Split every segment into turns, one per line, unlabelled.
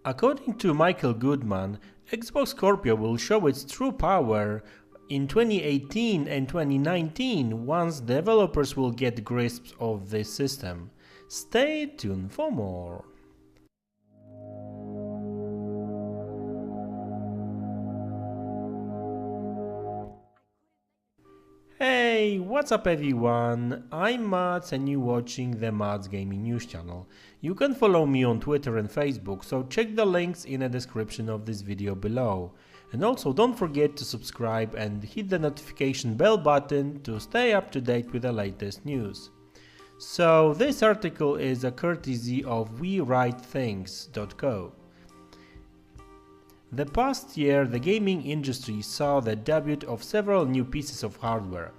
According to Michael Goodman, Xbox Scorpio will show its true power in 2018 and 2019 once developers will get grasp of this system. Stay tuned for more. Hey, what's up everyone? I'm Mats and you're watching the Mats Gaming News channel. You can follow me on Twitter and Facebook, so check the links in the description of this video below. And also don't forget to subscribe and hit the notification bell button to stay up to date with the latest news. So this article is a courtesy of WeWriteThings.co. The past year, the gaming industry saw the debut of several new pieces of hardware.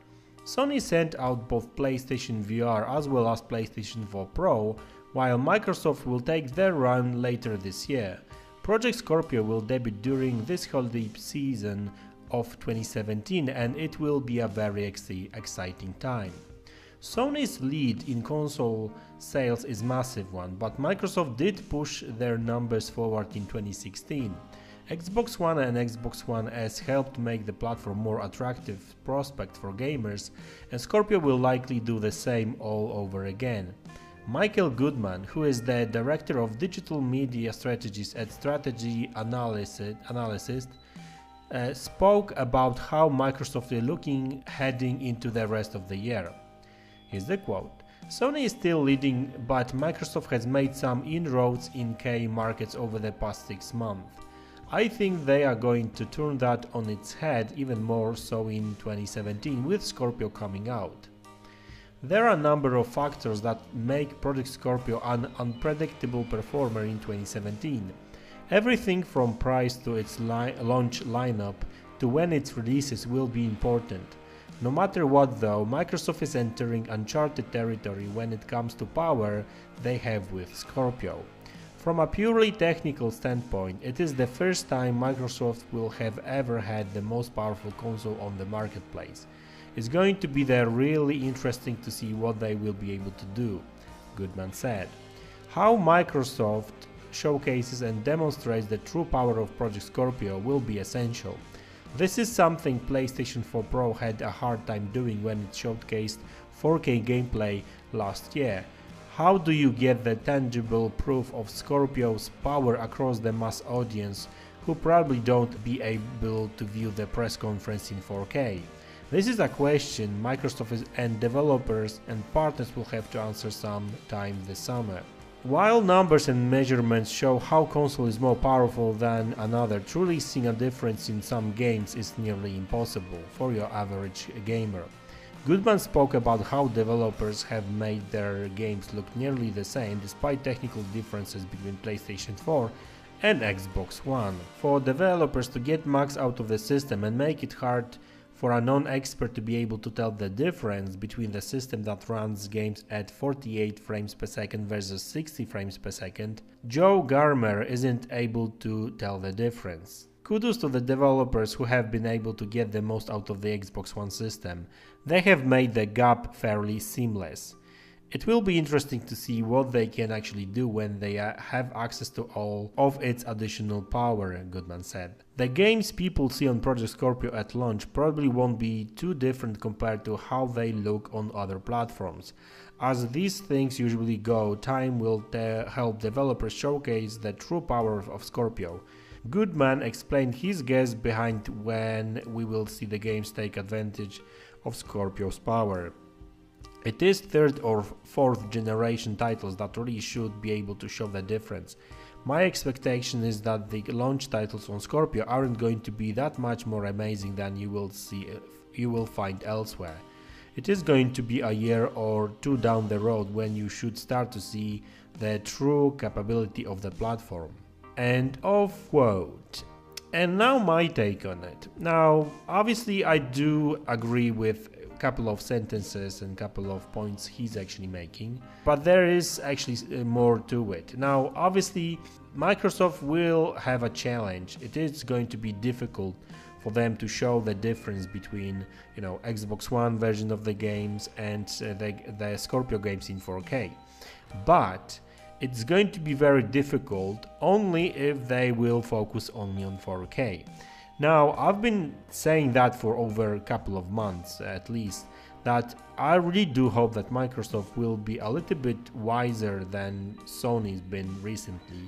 Sony sent out both PlayStation VR as well as PlayStation 4 Pro, while Microsoft will take their run later this year. Project Scorpio will debut during this holiday season of 2017 and it will be a very exciting time. Sony's lead in console sales is massive one, but Microsoft did push their numbers forward in 2016. Xbox One and Xbox One S helped make the platform more attractive prospect for gamers, and Scorpio will likely do the same all over again. Michael Goodman, who is the Director of Digital Media Strategies at Strategy Analysis, spoke about how Microsoft is looking heading into the rest of the year. Here's the quote. Sony is still leading, but Microsoft has made some inroads in key markets over the past 6 months. I think they are going to turn that on its head even more so in 2017 with Scorpio coming out. There are a number of factors that make Project Scorpio an unpredictable performer in 2017. Everything from price to its launch lineup to when it releases will be important. No matter what though, Microsoft is entering uncharted territory when it comes to power they have with Scorpio. From a purely technical standpoint, it is the first time Microsoft will have ever had the most powerful console on the marketplace. It's going to be really interesting to see what they will be able to do, Goodman said. How Microsoft showcases and demonstrates the true power of Project Scorpio will be essential. This is something PlayStation 4 Pro had a hard time doing when it showcased 4K gameplay last year. How do you get the tangible proof of Scorpio's power across the mass audience who probably don't be able to view the press conference in 4K? This is a question Microsoft and developers and partners will have to answer sometime this summer. While numbers and measurements show how console is more powerful than another, truly seeing a difference in some games is nearly impossible for your average gamer. Goodman spoke about how developers have made their games look nearly the same despite technical differences between PlayStation 4 and Xbox One. For developers to get max out of the system and make it hard for a non-expert to be able to tell the difference between the system that runs games at 48 frames per second versus 60 frames per second, Joe Garmer isn't able to tell the difference. Kudos to the developers who have been able to get the most out of the Xbox One system. They have made the gap fairly seamless. It will be interesting to see what they can actually do when they have access to all of its additional power, Goodman said. The games people see on Project Scorpio at launch probably won't be too different compared to how they look on other platforms. As these things usually go, time will help developers showcase the true power of Scorpio. Goodman explained his guess behind when we will see the games take advantage of Scorpio's power. It is 3rd or 4th generation titles that really should be able to show the difference. My expectation is that the launch titles on Scorpio aren't going to be that much more amazing than you will find elsewhere. It is going to be a year or two down the road when you should start to see the true capability of the platform. End of quote. And now my take on it. Now, obviously I do agree with a couple of sentences and couple of points he's actually making, but there is actually more to it. Now, obviously Microsoft will have a challenge. It is going to be difficult for them to show the difference between, Xbox One version of the games and the Scorpio games in 4K. But it's going to be very difficult only if they will focus only on 4K. Now, I've been saying that for over a couple of months at least, that I really do hope that Microsoft will be a little bit wiser than Sony's been recently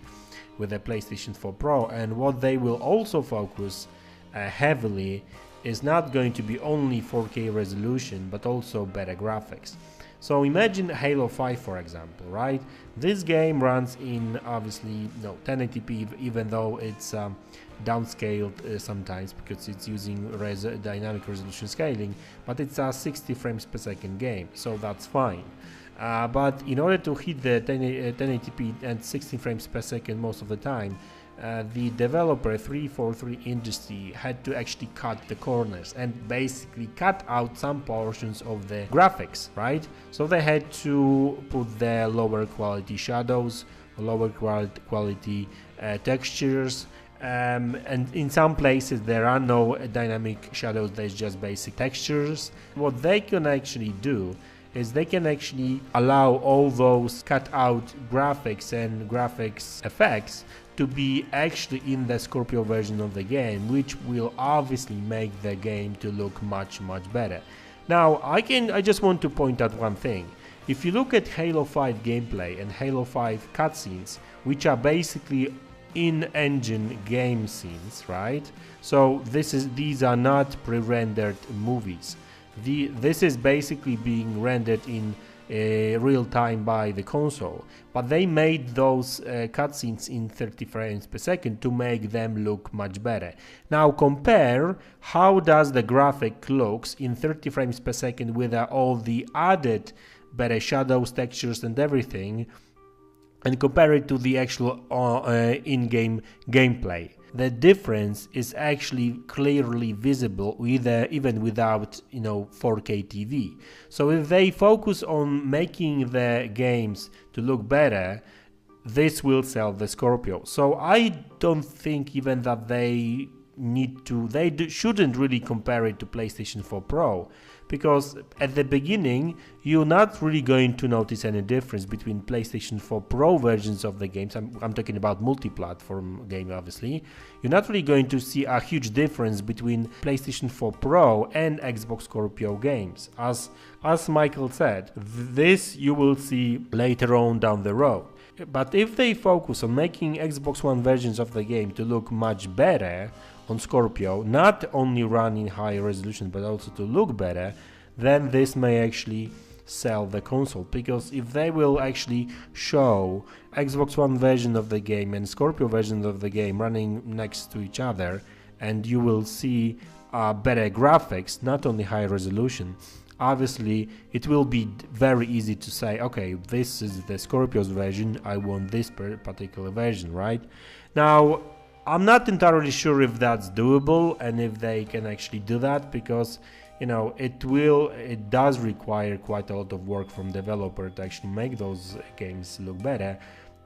with the PlayStation 4 Pro, and what they will also focus heavily is not going to be only 4K resolution but also better graphics. So imagine Halo 5, for example, right? This game runs in obviously 1080p, even though it's downscaled sometimes because it's using dynamic resolution scaling, but it's a 60 frames per second game, so that's fine. But in order to hit the 1080p and 60 frames per second most of the time, the developer 343 Industry had to actually cut the corners and basically cut out some portions of the graphics, right? So they had to put the lower quality shadows, lower quality textures, and in some places there are no dynamic shadows, there's just basic textures. What they can actually do is they can actually allow all those cut out graphics and graphics effects to be actually in the Scorpio version of the game, which will obviously make the game to look much better. Now, I just want to point out one thing. If you look at Halo 5 gameplay and Halo 5 cutscenes, which are basically in-engine game scenes, right? So these are not pre-rendered movies. This is basically being rendered in real time by the console, but they made those cutscenes in 30 frames per second to make them look much better. Now compare how does the graphic looks in 30 frames per second with all the added better shadows, textures and everything, and compare it to the actual in-game gameplay. The difference is actually clearly visible even without 4K TV. So if they focus on making the games to look better, this will sell the Scorpio. So I don't think even that they shouldn't really compare it to PlayStation 4 Pro, because at the beginning you're not really going to notice any difference between PlayStation 4 Pro versions of the games. I'm talking about multi-platform game, obviously. You're not really going to see a huge difference between PlayStation 4 Pro and Xbox Scorpio games. As Michael said, this you will see later on down the road. But if they focus on making Xbox One versions of the game to look much better on Scorpio, not only run in higher resolution but also to look better, then this may actually sell the console. Because if they will actually show Xbox One version of the game and Scorpio version of the game running next to each other, and you will see better graphics, not only high resolution, obviously it will be very easy to say, okay, this is the Scorpio's version, I want this particular version, right? Now, I'm not entirely sure if that's doable and if they can actually do that, because it does require quite a lot of work from developer to actually make those games look better.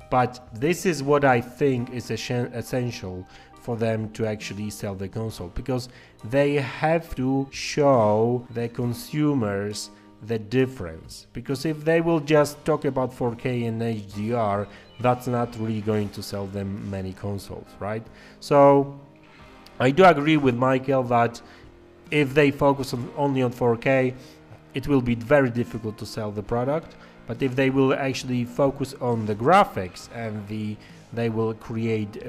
But this is what I think is essential for them to actually sell the console, because they have to show the consumers the difference. Because if they will just talk about 4K and HDR, that's not really going to sell them many consoles, right? So I do agree with Michael that if they focus only on 4K, it will be very difficult to sell the product. But if they will actually focus on the graphics and they will create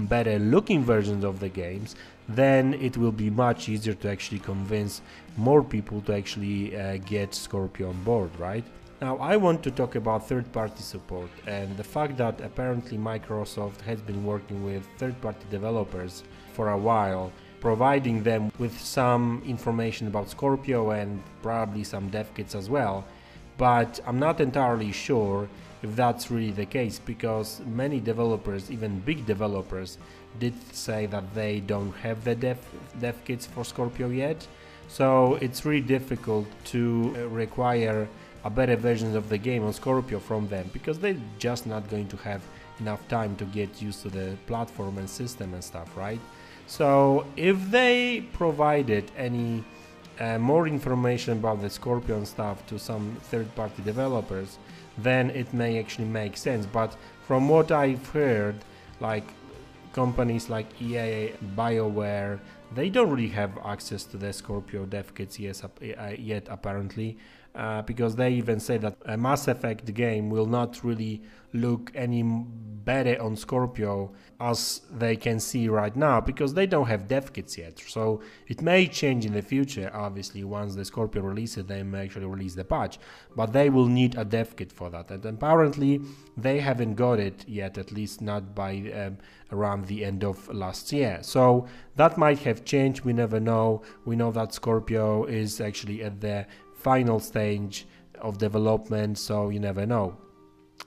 better looking versions of the games, then it will be much easier to actually convince more people to actually get Scorpio on board, right? Now I want to talk about third-party support and the fact that apparently Microsoft has been working with third-party developers for a while, providing them with some information about Scorpio and probably some dev kits as well. But I'm not entirely sure if that's really the case, because many developers, even big developers, did say that they don't have the dev kits for Scorpio yet. So it's really difficult to require a better version of the game on Scorpio from them, because they're just not going to have enough time to get used to the platform and system and stuff, right? So if they provided any more information about the Scorpio and stuff to some third-party developers, then it may actually make sense. But from what I've heard, like companies like EA, BioWare, they don't really have access to the Scorpio dev kits yet apparently, because they even say that a Mass Effect game will not really look any better on Scorpio as they can see right now, because they don't have dev kits yet. So it may change in the future. Obviously, once the Scorpio releases, they may actually release the patch, but they will need a dev kit for that, and apparently they haven't got it yet, at least not by around the end of last year. So that might have changed, we never know. We know that Scorpio is actually at the final stage of development, so you never know.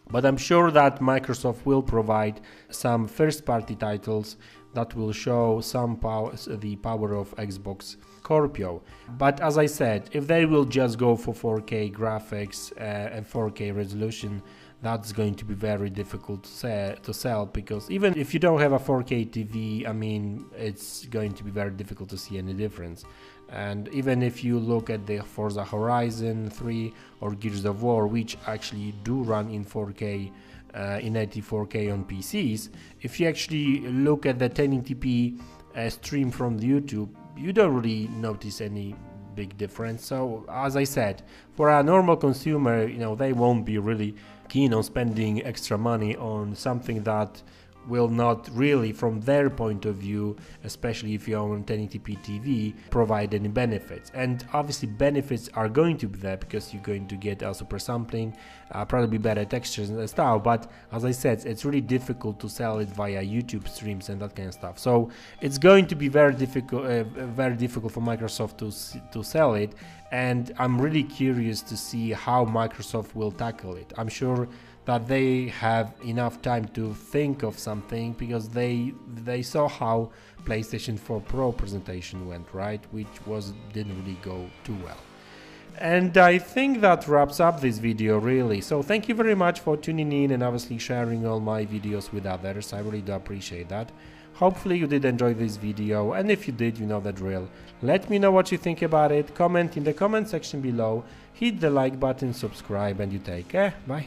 But I'm sure that Microsoft will provide some first-party titles that will show the power of Xbox Scorpio. But as I said, if they will just go for 4K graphics and 4K resolution, that's going to be very difficult to sell, because even if you don't have a 4K TV, I mean, it's going to be very difficult to see any difference. And even if you look at the Forza Horizon 3 or Gears of War, which actually do run in 4K, in 84K on PCs, if you actually look at the 1080p stream from the YouTube, you don't really notice any big difference. So as I said, for a normal consumer, you know, they won't be really keen on spending extra money on something that will not really, from their point of view, especially if you own 1080p TV, provide any benefits. And obviously benefits are going to be there, because you're going to get super sampling, probably better textures and stuff. But as I said, it's really difficult to sell it via YouTube streams and that kind of stuff. So it's going to be very difficult for Microsoft to sell it. And I'm really curious to see how Microsoft will tackle it. I'm sure that they have enough time to think of something, because they saw how PlayStation 4 Pro presentation went, right, which didn't really go too well. And I think that wraps up this video, really. So thank you very much for tuning in and obviously sharing all my videos with others. I really do appreciate that. Hopefully you did enjoy this video, and if you did, you know the drill. Let me know what you think about it, comment in the comment section below, hit the like button, subscribe, and you take care. Bye.